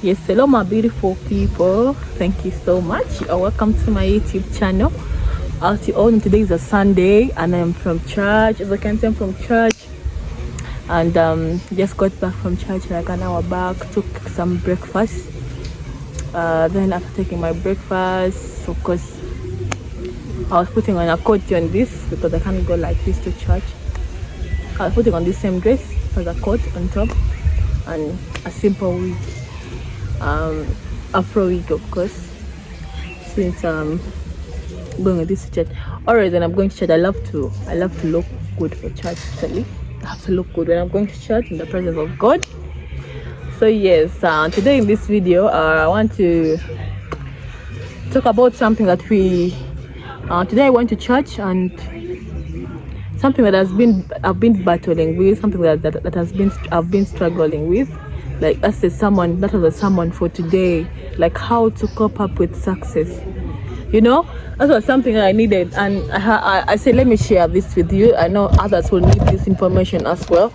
Yes, hello my beautiful people. Thank you so much. Welcome to my YouTube channel. As you all know, today is a Sunday and I'm from church. As I can say, I'm from church and just got back from church like an hour back. Took some breakfast. Then after taking my breakfast, of course, I was putting on a coat on this because I can't go like this to church. I was putting on this same dress as a coat on top and a simple wig. Afro wig, of course, since going to this church. Alright, then I'm going to church. I love to look good for church. Actually, I have to look good when I'm going to church in the presence of God. So yes, today in this video, I want to talk about something that we. Today I went to church and something that I've been battling with, something that I've been struggling with. Like that was a sermon for today, like how to cope up with success. You know, that was something that I needed, and I said, let me share this with you. I know others will need this information as well.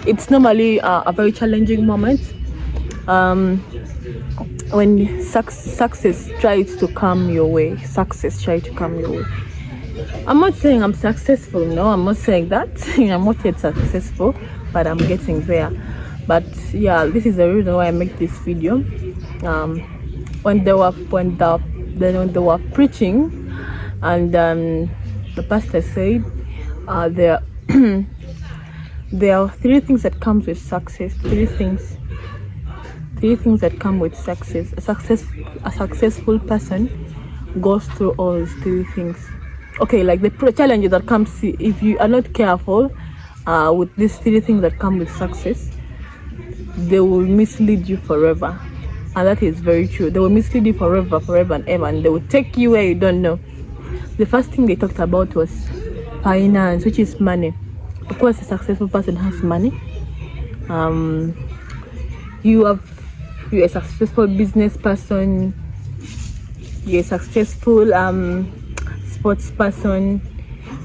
It's normally a very challenging moment when success tries to come your way. I'm not saying I'm successful. No, I'm not saying that. I'm not yet successful, but I'm getting there. But yeah, this is the reason why I make this video. When they were preaching, and the pastor said there there are three things that comes with success. Three things that come with success. A successful person goes through all these three things. Okay, like the challenges that comes if you are not careful with these three things that come with success. They will mislead you forever, and that is very true. They will mislead you forever and ever, and they will take you where you don't know. The first thing they talked about was finance, which is money. Of course, a successful person has money. You're a successful business person. You're a successful sports person.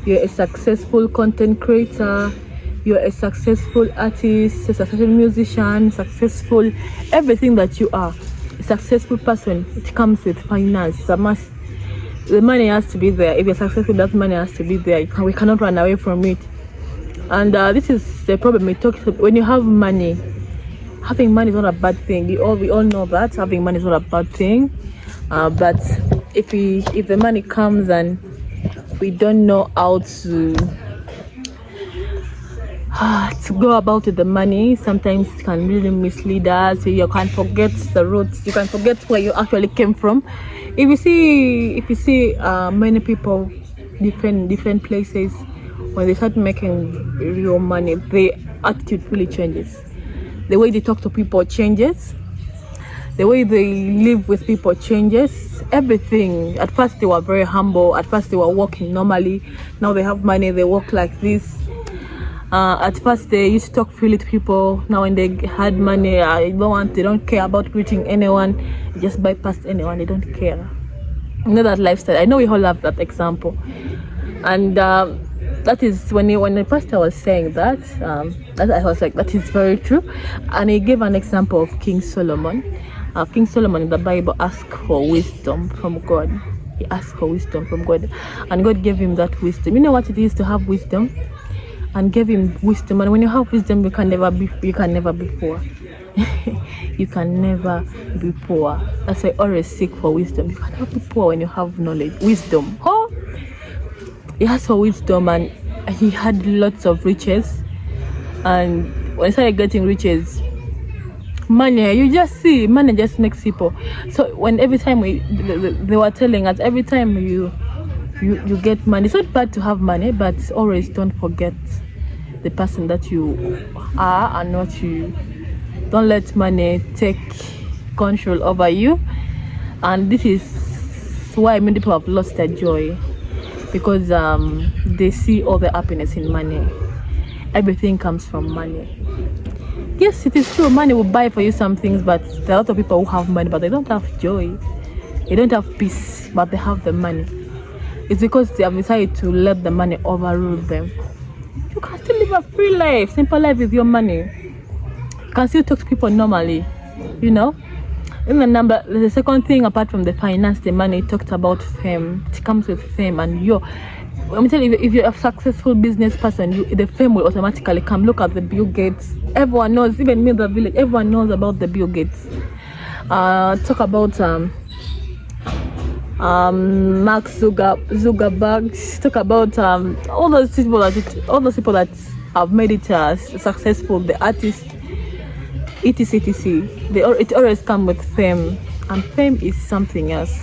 You're a successful content creator. You're a successful artist, a successful musician, successful everything that you are. A successful person, it comes with finance. It's a must. The money has to be there. If you're successful, that money has to be there. We cannot run away from it. And this is the problem. When you have money, having money is not a bad thing. We all know that having money is not a bad thing. But if the money comes and we don't know how to go about with the money, sometimes it can really mislead us. You can forget the roots. You can forget where you actually came from. If you see many people different places, when they start making real money, their attitude really changes. The way they talk to people changes. The way they live with people changes. Everything. At first they were very humble. At first they were walking normally. Now they have money. They walk like this. At first they used to talk freely to people. Now when they had money, they don't care about greeting anyone. They just bypass anyone. They don't care. You know that lifestyle. I know we all have that example. And that is when the pastor was saying that I was like, that is very true. And he gave an example of King Solomon. King Solomon in the Bible asked for wisdom from God. He asked for wisdom from God, and God gave him that wisdom. You know what it is to have wisdom? And gave him wisdom. And when you have wisdom, you can never be poor. You can never be poor. That's why I always seek for wisdom. You can never be poor when you have knowledge. Wisdom. Oh, he asked for wisdom, and he had lots of riches. And when he started getting riches, money, you just see, money just makes people. So when every time they were telling us, every time you get money, it's not bad to have money, but always don't forget the person that you are and not you. Don't let money take control over you. And this is why many people have lost their joy, because they see all the happiness in money. Everything comes from money. Yes, it is true, money will buy for you some things, but there are a lot of people who have money but they don't have joy. They don't have peace, but they have the money. It's because they have decided to let the money overrule them. You can still live a free life, simple life with your money. You can still talk to people normally, you know. In the second thing apart from the finance, the money, talked about fame. It comes with fame, and let me tell you, if you're a successful business person, the fame will automatically come. Look at the Bill Gates. Everyone knows, even me in the village, everyone knows about the Bill Gates. Talk about Mark Zuckerberg. Talk about all those people that have made it successful. The artists, etc. It always comes with fame, and fame is something else.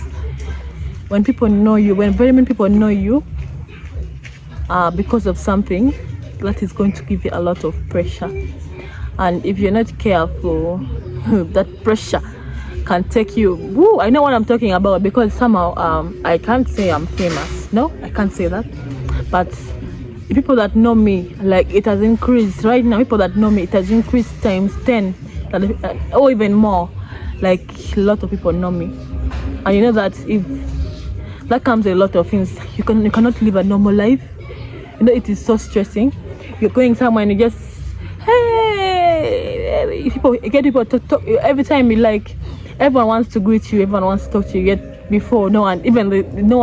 When people know you, when very many people know you, because of something, that is going to give you a lot of pressure, and if you're not careful, that pressure can take you. Woo, I know what I'm talking about, because somehow I can't say I'm famous. No, I can't say that, but the people that know me, like, it has increased right now. People that know me, it has increased times 10 or even more. Like, a lot of people know me, and you know that if that comes with a lot of things, you cannot live a normal life. You know, it is so stressing. You're going somewhere and you just, hey, people to talk every time. You like, everyone wants to greet you, everyone wants to talk to you. Yet before, no one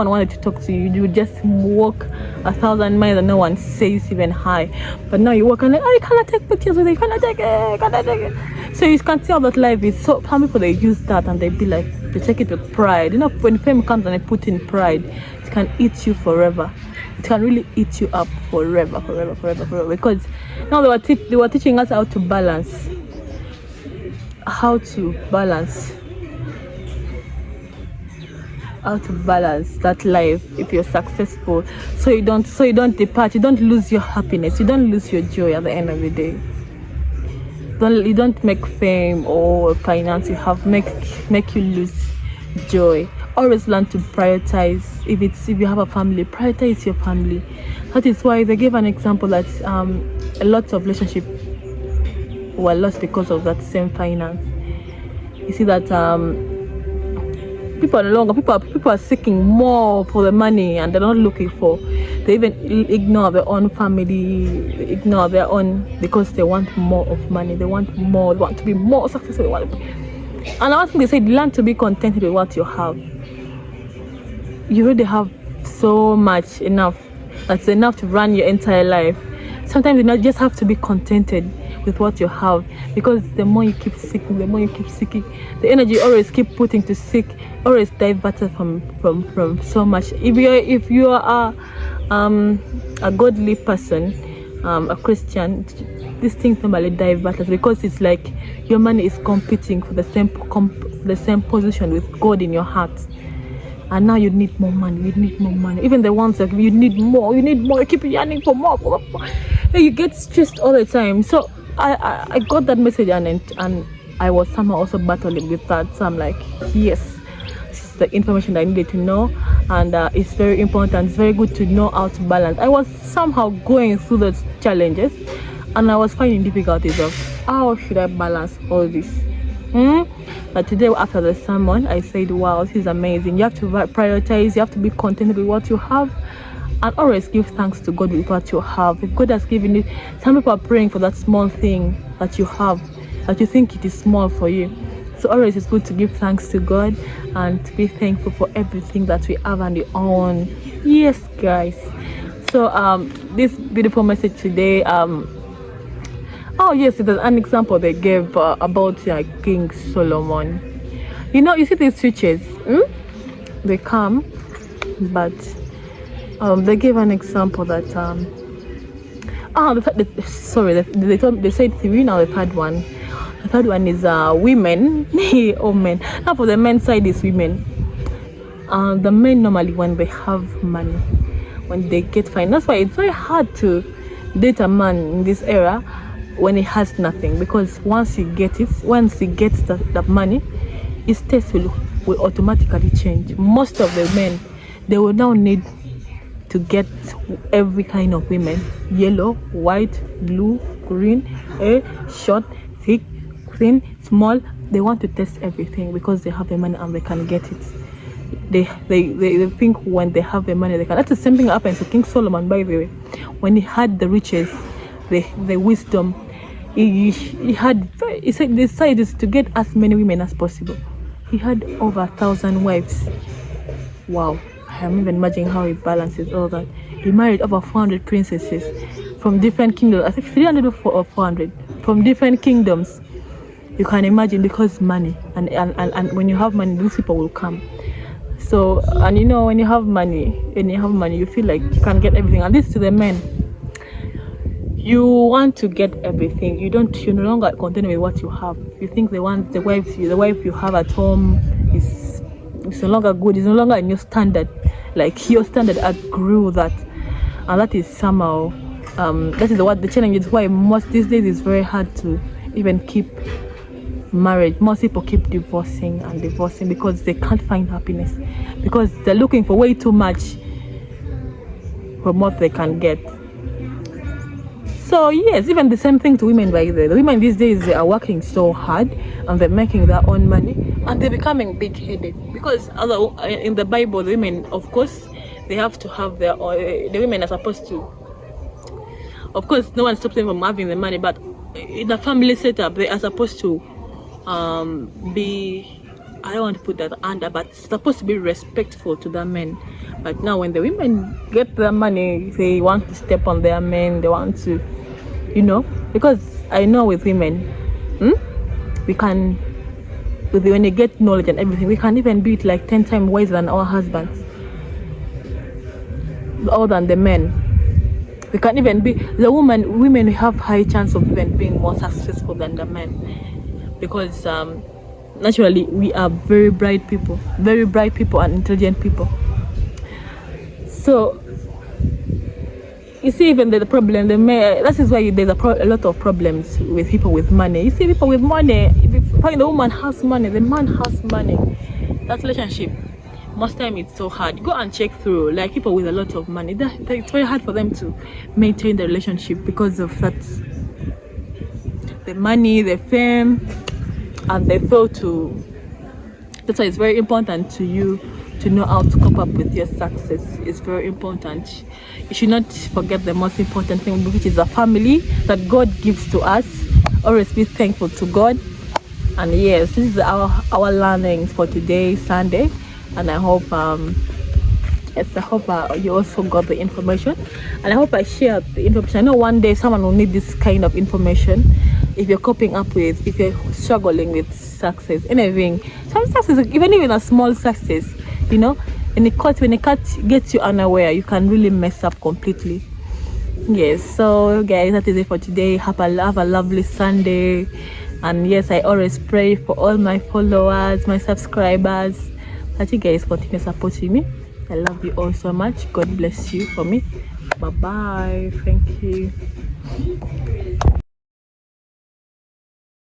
wanted to talk to you. You would just walk 1,000 miles and no one says even hi. But now you walk and like, oh, can I take pictures with you? Can I take it? So you can tell that life is so. Some people, they use that and they be like, they take it with pride. You know, when fame comes and they put in pride, it can eat you forever. It can really eat you up forever. Because now they were teaching us how to balance that life if you're successful, so you don't depart, you don't lose your happiness, you don't lose your joy at the end of the day. You don't make fame or finance make you lose joy. Always learn to prioritize. If you have a family, prioritize your family. That is why they gave an example that a lot of relationships were lost because of that same finance. You see that people are seeking more for the money, and they're not looking for. They even ignore their own family, they ignore their own, because they want more of money. They want more. They want to be more successful. And I think they said, learn to be contented with what you have. You already have so much, enough. That's enough to run your entire life. Sometimes you just have to be contented with what you have, because the more you keep seeking, the energy always keep putting to seek, always diverted from so much. If you are a godly person, a Christian, these things normally divert, because it's like your money is competing for the same position with God in your heart. And now you need more money. Even the ones that you need more. You keep yearning for more. You get stressed all the time. So I got that message, and I was somehow also battling with that. So I'm like, yes, this is the information that I needed to know, and it's very important. It's very good to know how to balance. I was somehow going through those challenges, and I was finding difficulties of how should I balance all this. But today, after the sermon, I said, wow, this is amazing. You have to prioritize. You have to be content with what you have, and always give thanks to God with what you have. If God has given you, some people are praying for that small thing that you have, that you think it is small for you. So always it's good to give thanks to God and to be thankful for everything that we have and we own. Yes, guys. So this beautiful message today, oh yes, there's an example they gave about King Solomon. You see these riches, they come, but they gave an example that they said three. Now the third one is women. Oh, men. Now for the men's side is women. The men normally, when they have money, when they get fine, that's why it's very hard to date a man in this era when he has nothing, because once he gets that money, his taste will automatically change. Most of the men, they will now need to get every kind of women: yellow, white, blue, green, short, thick, thin, small. They want to test everything because they have the money and they can get it. They think when they have the money they can. That's the same thing happened to King Solomon, by the way. When he had the riches, the wisdom, he decided to get as many women as possible. He had over 1,000 wives. Wow, I am even imagining how he balances all that. He married over 400 princesses from different kingdoms. I think 300 or 400 from different kingdoms. You can imagine, because money, and when you have money, these people will come. So, and you know, when you have money, you feel like you can get everything. And this to the men. You want to get everything. You're no longer content with what you have. You think the wife you have at home is no longer good. It's no longer in your standard. Like, your standard outgrew that, and that is somehow that is what the challenge is. Why most these days it's very hard to even keep marriage. Most people keep divorcing because they can't find happiness, because they're looking for way too much from what they can get. So yes, even the same thing to women. By the way, the women these days, they are working so hard and they're making their own money, and they're becoming big-headed, because in the Bible, the women, of course, they have to have their own. The women are supposed to, of course, no one stops them from having the money, but in the family setup, they are supposed to be, I don't want to put that under, but supposed to be respectful to their men. But now when the women get their money, they want to step on their men. They want to, because I know with women, we can, when they get knowledge and everything, we can even be like 10 times wiser than our husbands, or than the men. We can even be women have high chance of even being more successful than the men, because naturally we are very bright people and intelligent people. So you see, even the problem, that is why there's a lot of problems with people with money. You see, people with money, if you find the woman has money, the man has money, that relationship, most time it's so hard. Go and check through, like, people with a lot of money, it's very hard for them to maintain the relationship because of that, the money, the fame, and they fail to. That's why it's very important to you to know how to cope up with your success. It's very important. You should not forget the most important thing, which is the family that God gives to us. Always be thankful to God. And yes, this is our learning for today, Sunday. And I hope you also got the information, and I hope I shared the information. I know one day someone will need this kind of information. If you're struggling with success, anything, some success, even a small success, when a cut gets you unaware, you can really mess up completely. Yes, so guys, that is it for today. Have a lovely Sunday. And yes, I always pray for all my followers, my subscribers, that you guys continue supporting me. I love you all so much. God bless you for me. Bye bye. Thank you.